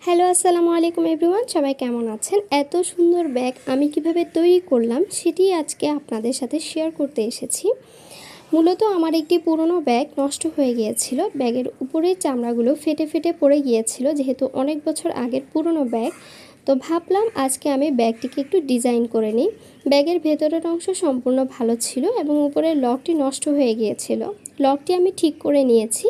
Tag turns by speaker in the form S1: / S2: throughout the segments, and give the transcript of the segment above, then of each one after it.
S1: Hello আসসালামু আলাইকুম everyone, সবাই কেমন আছেন? এত সুন্দর ব্যাগ আমি কিভাবে তৈরি করলাম সেটি আজকে আপনাদের সাথে শেয়ার করতে এসেছি। মূলত আমার একটি পুরনো ব্যাগ নষ্ট হয়ে গিয়েছিল। ব্যাগের উপরের চামড়াগুলো ফেটে ফেটে পড়ে গিয়েছিল, যেহেতু অনেক বছর আগের পুরনো ব্যাগ। তো ভাবলাম আজকে আমি ব্যাগটিকে একটু ডিজাইন করে নিই। ব্যাগের ভেতরের অংশ সম্পূর্ণ ভালো ছিল এবং উপরের লকটি নষ্ট হয়ে গিয়েছিল। লকটি আমি ঠিক করে নিয়েছি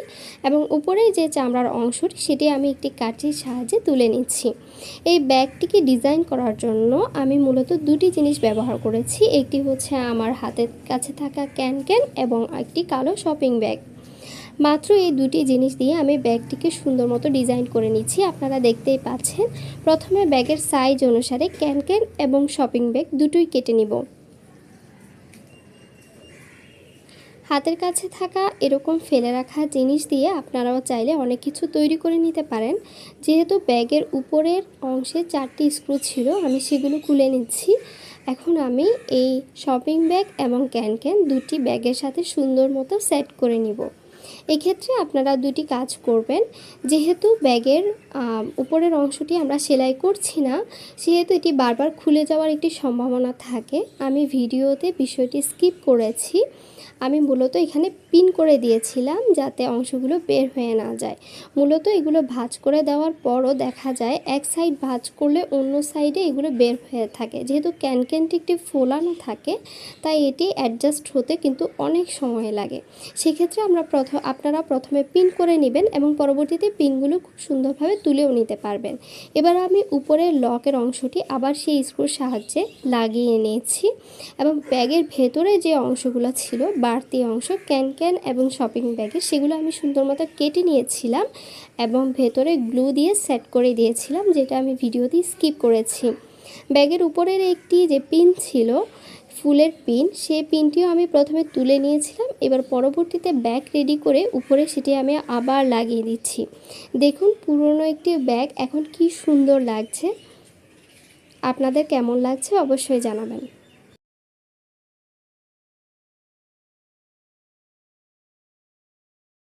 S1: এবং উপরে যে চামড়ার অংশটি সেটি আমি একটি কাঠির সাহায্যে তুলে নিচ্ছি। এই ব্যাগটিকে ডিজাইন করার জন্য আমি মূলত দুটি জিনিস ব্যবহার করেছি। একটি হচ্ছে আমার হাতের কাছে থাকা ক্যান এবং একটি কালো শপিং ব্যাগ। মাত্র এই দুটি জিনিস দিয়ে আমি ব্যাগটিকে সুন্দর মতো ডিজাইন করে নিচ্ছি। আপনারা দেখতেই পাচ্ছেন। প্রথমে ব্যাগের সাইজ অনুসারে ক্যান এবং শপিং ব্যাগ দুটোই কেটে নিব। হাতের কাছে থাকা এরকম ফেলে রাখা জিনিস দিয়ে আপনারাও চাইলে অনেক কিছু তৈরি করে নিতে পারেন। যেহেতু ব্যাগের উপরের অংশে 4টি স্ক্রু ছিল, আমি সেগুলো খুলে নিচ্ছি। এখন আমি এই শপিং ব্যাগ এবং ক্যান দুটি ব্যাগের সাথে সুন্দর মতো সেট করে নিব। এক্ষেত্রে আপনারা দুটি কাজ করবেন। যেহেতু ব্যাগের উপরের অংশটি আমরা সেলাই করছি না, সেহেতু এটি বারবার খুলে যাওয়ার একটি সম্ভাবনা থাকে। আমি ভিডিওতে বিষয়টি স্কিপ করেছি। আমি মূলত এখানে পিন করে দিয়েছিলাম যাতে অংশগুলো বের হয়ে না যায়। মূলত এগুলো ভাঁজ করে দেওয়ার পরও দেখা যায় এক সাইড ভাঁজ করলে অন্য সাইডে এগুলো বের হয়ে থাকে। যেহেতু ক্যানটি একটি ফোলানো থাকে, তাই এটি অ্যাডজাস্ট হতে কিন্তু অনেক সময় লাগে। সেক্ষেত্রে আপনারা প্রথমে পিন করে নেবেন এবং পরবর্তীতে পিনগুলো খুব সুন্দরভাবে তুলেও নিতে পারবেন। এবার আমি উপরের লকের অংশটি আবার সেই স্ক্রুর সাহায্যে লাগিয়ে নিয়েছি এবং ব্যাগের ভেতরে যে অংশগুলো ছিল, বাড়তি অংশ ক্যান এবং শপিং ব্যাগের, সেগুলো আমি সুন্দর মতো কেটে নিয়েছিলাম এবং ভেতরে গ্লু দিয়ে সেট করে দিয়েছিলাম, যেটা আমি ভিডিওতে স্কিপ করেছি। ব্যাগের উপরের একটি যে পিন ছিল, ফুলের পিন, সেই পিনটিও আমি প্রথমে তুলে নিয়েছিলাম। এবার পরবর্তীতে ব্যাগ রেডি করে উপরে সেটি আমি আবার লাগিয়ে দিচ্ছি। দেখুন পুরনো একটি ব্যাগ এখন কি সুন্দর লাগছে। আপনাদের কেমন লাগছে অবশ্যই জানাবেন।